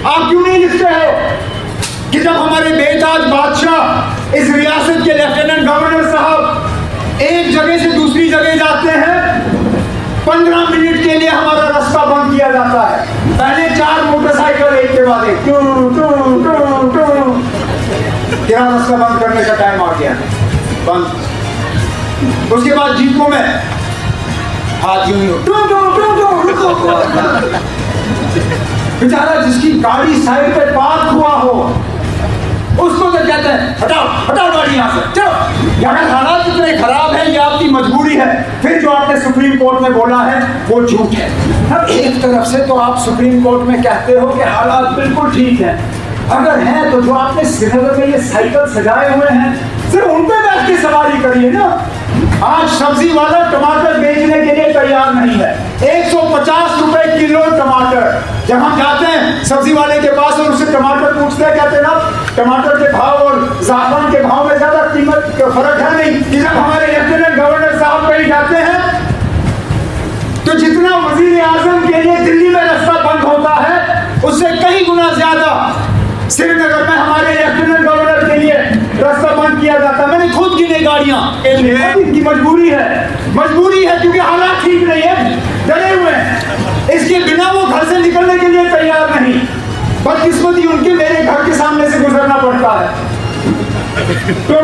आप क्यों नहीं लिखते हो कि जब हमारे बेताज बादशाह इस रियासत के लेफ्टिनेंट गवर्नर साहब एक जगह से दूसरी जगह जाते हैं, 15 मिनट के लिए हमारा रास्ता बंद किया जाता है। पहले 4 मोटरसाइकिल एक के बाद एक तेरा रास्ता बंद करने का टाइम आ गया, बंद। उसके बाद जीपों में हाथ यूं बेचारा जिसकी गाड़ी साइड पे पार्क हुआ हो उसको तो कहते हैं हटाओ हटाओ गाड़ी यहाँ से, चलो। अगर हालात इतने खराब है, ये आपकी मजबूरी है, फिर जो आपने सुप्रीम कोर्ट में बोला है वो झूठ है। अब एक तरफ से तो आप सुप्रीम कोर्ट में कहते हो कि हालात बिल्कुल ठीक है, अगर हैं तो जो आपने श्रीनगर में ये साइकिल सजाए हुए हैं सिर्फ उन पे बैठ के सवारी करिए ना। आज सब्जी वाला टमाटर बेचने के लिए तैयार नहीं है, 150 रुपए किलो टमाटर। जब हम जाते हैं सब्जी वाले के पास और उससे टमाटर पूछते हैं, कहते हैं ना टमाटर के भाव और जाफरान के भाव में ज्यादा कीमत का फर्क है नहीं। कि जब हमारे लेफ्टिनेंट गवर्नर साहब कहीं जाते हैं तो जितना वजीर आजम के लिए दिल्ली में रास्ता बंद होता है उससे कई गुना ज्यादा श्रीनगर में हमारे लेफ्टिनेंट गवर्नर के लिए रास्ता बंद किया जाता है। मैंने खुद गिने गाड़ियां, इनकी मजबूरी है क्योंकि हालात ठीक नहीं है, डरे हुए हैं। इसके बिना वो घर से निकलने के लिए तैयार नहीं। बदकिस्मती उनके मेरे घर के सामने से गुजरना पड़ता है, तो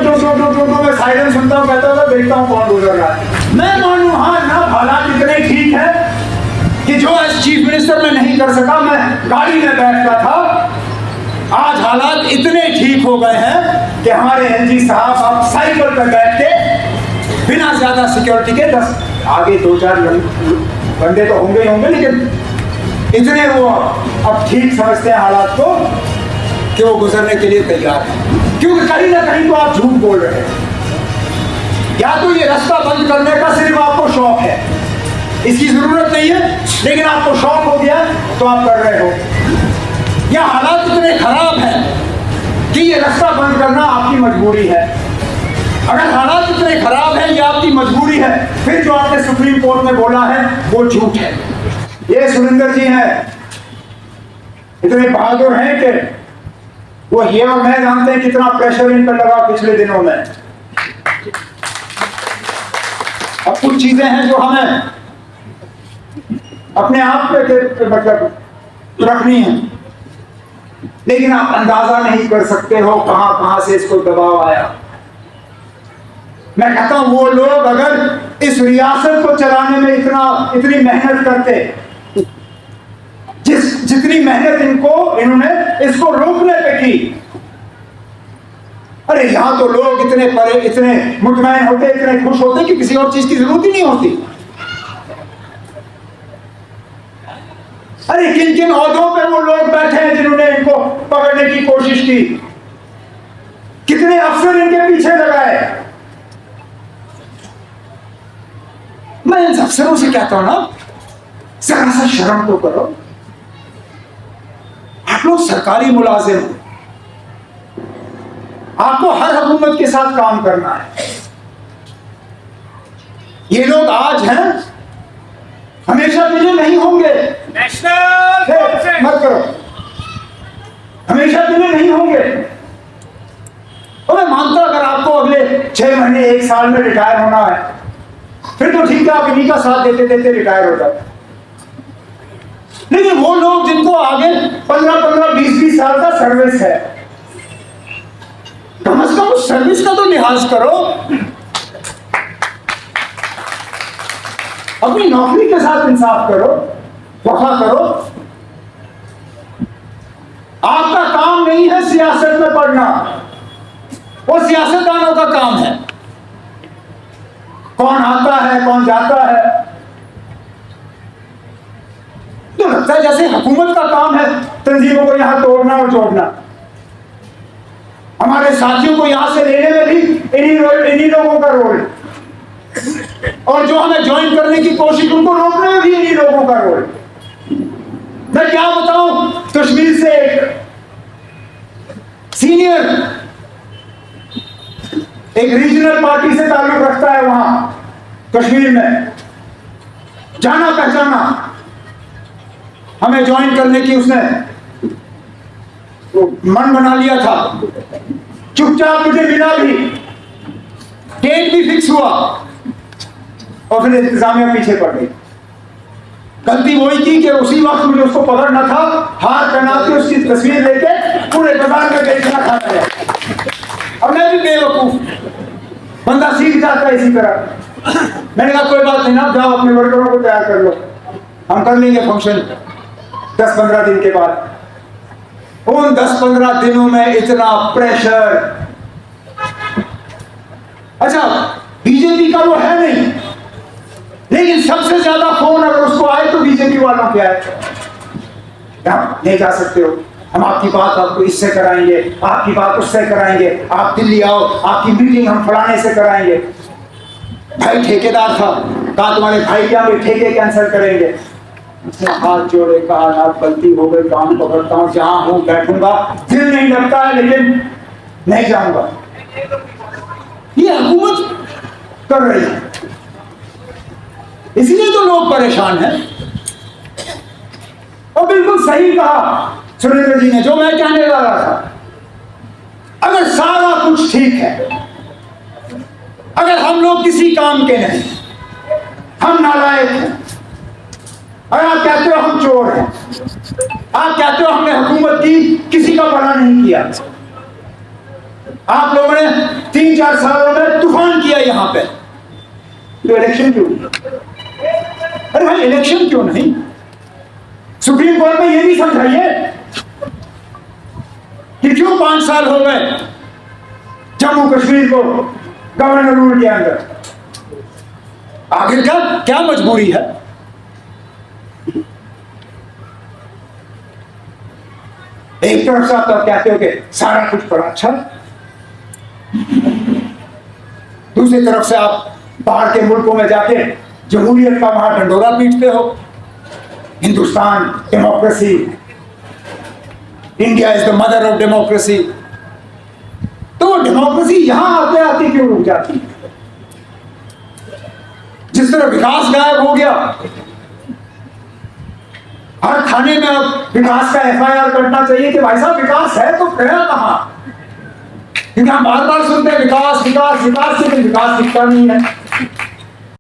मैं साइरन सुनता हूँ, कहता हूँ देखता हूँ कौन गुजर रहा है। मैं मानू हाँ ना, हालात इतने ठीक है कि जो एज चीफ मिनिस्टर में नहीं कर सका, मैं गाड़ी में बैठता था। आज हालात इतने ठीक हो गए हैं कि हमारे एलजी साहब अब साइकिल पर बैठ के बिना ज्यादा सिक्योरिटी के 10 आगे 2-4 बंदे तो होंगे, लेकिन इतने वो अब ठीक समझते हैं हालात को कि वो गुजरने के लिए तैयार है। क्योंकि कहीं ना कहीं तो आप झूठ बोल रहे हैं। या तो ये रास्ता बंद करने का सिर्फ आपको शौक है, इसकी जरूरत नहीं है, लेकिन आपको शौक हो गया तो आप कर रहे हो। या हालात इतने खराब हैं कि ये रास्ता बंद करना आपकी मजबूरी है। अगर हालात इतने खराब हैं, ये आपकी मजबूरी है, फिर जो आपने सुप्रीम कोर्ट में बोला है वो झूठ है। ये सुरेंद्र जी हैं, इतने बहादुर हैं कि वो ये और मैं जानते हैं कितना प्रेशर इन पर लगा पिछले दिनों में। अब कुछ चीजें हैं जो हमें अपने आप पे मतलब रखनी है, लेकिन आप अंदाजा नहीं कर सकते हो कहां से इसको दबाव आया। मैं कहता हूं वो लोग अगर इस रियासत को चलाने में इतनी मेहनत करते, जितनी मेहनत इन्होंने इसको रोकने पे की, अरे यहां तो लोग इतने मुतमईन होते, इतने खुश होते कि किसी और चीज की जरूरत ही नहीं होती। अरे किन किन ओहदों पे वो लोग बैठे हैं जिन्होंने इनको पकड़ने की कोशिश की, कितने अफसर इनके पीछे लगाए। मैं इन अफसरों से कहता हूं ना, जरा सा शर्म तो करो। आप लोग सरकारी मुलाजिम हो, आपको हर हुकूमत के साथ काम करना है। ये लोग आज हैं, हमेशा के लिए नहीं होंगे। मत करो, हमेशा के लिए नहीं होंगे। और मैं मानता अगर आपको अगले 6 महीने 1 साल में रिटायर होना है, फिर तो ठीक है, आप इन्हीं का साथ देते देते रिटायर हो जाते। लेकिन वो लोग जिनको आगे 15-15, 20-20 साल का सर्विस है, कम से कम उस सर्विस का तो लिहाज करो। अपनी नौकरी के साथ इंसाफ करो, वफा करो। आपका काम नहीं है सियासत में पढ़ना, वो सियासतदानों का काम है। कौन आता है कौन जाता है, तो लगता है जैसे हुकूमत का काम है तंजीमों को यहां तोड़ना और जोड़ना। हमारे साथियों को यहां से लेने में भी इन्हीं लोगों का रोल, और जो हमें ज्वाइन करने की कोशिश उनको रोकने में भी इन्हीं लोगों का रोल। मैं क्या बताऊं, कश्मीर से एक सीनियर एक रीजनल पार्टी से ताल्लुक रखता है वहां कश्मीर में, जाना पहचाना, हमें ज्वाइन करने की उसने मन बना लिया था, चुपचाप मुझे मिला भी, डेट भी फिक्स हुआ और फिर इंतजामिया पीछे पड़ गई। गलती वही की कि उसी वक्त मुझे उसको पकड़ना था, हाथ पहना के उसकी तस्वीर लेके पूरे बाजार में बेचना था है। और मैं भी बेवकूफ, बंदा सीख जाता है इसी तरह। मैंने कहा कोई बात नहीं ना, जाओ अपने वर्करों को तैयार कर लो, हम कर लेंगे फंक्शन 10-15 दिन के बाद। उन 10-15 दिनों में इतना प्रेशर। अच्छा, बीजेपी का वो है नहीं, लेकिन सबसे ज्यादा फोन अगर उसको आए तो बीजेपी वालों के आए। आप नहीं जा सकते हो, हम आपकी बात आपको इससे कराएंगे, आपकी बात उससे कराएंगे, आप दिल्ली आओ, आपकी मीटिंग हम फलाने से कराएंगे। भाई ठेकेदार था, कहा तुम्हारे भाई के आगे ठेके कैंसिल करेंगे। उसने हाथ जोड़े, कहा यार गलती हो गई, काम पकड़ता हूँ, जहां हूं बैठूंगा, दिल नहीं लगता है लेकिन नहीं जाऊंगा। ये हुकूमत कर रही है, इसलिए तो लोग परेशान हैं। और बिल्कुल सही कहा सुरेंद्र जी ने, जो मैं कहने वाला था। अगर सारा कुछ ठीक है, अगर हम लोग किसी काम के नहीं, हम नालायक हैं, अगर आप कहते हो हम चोर हैं, आप कहते हो हमने हुकूमत की किसी का भला नहीं किया, आप लोगों ने 3-4 सालों में तूफान किया यहां पे, तो इलेक्शन क्यों? अरे भाई इलेक्शन क्यों नहीं? सुप्रीम कोर्ट में ये भी समझाइए कि क्यों 5 साल हो गए जम्मू कश्मीर को गवर्नर रूल के अंदर। आखिर क्या मजबूरी है? एक तरफ से आप तो कहते हो कि सारा कुछ बड़ा अच्छा, दूसरी तरफ से आप बाहर के मुल्कों में जाके जमहूरियत का वहां ढंडोरा पीटते हो। Hindustan democracy, India is the mother of democracy. तो वो डेमोक्रेसी यहां आते आते क्यों रुक जाती? जिस तरह विकास गायब हो गया, हर थाने में अब विकास का FIR करना चाहिए कि भाई साहब विकास है तो गया कहां? क्योंकि हम बार बार सुनते हैं विकास विकास विकास, लेकिन विकास दिखता नहीं है।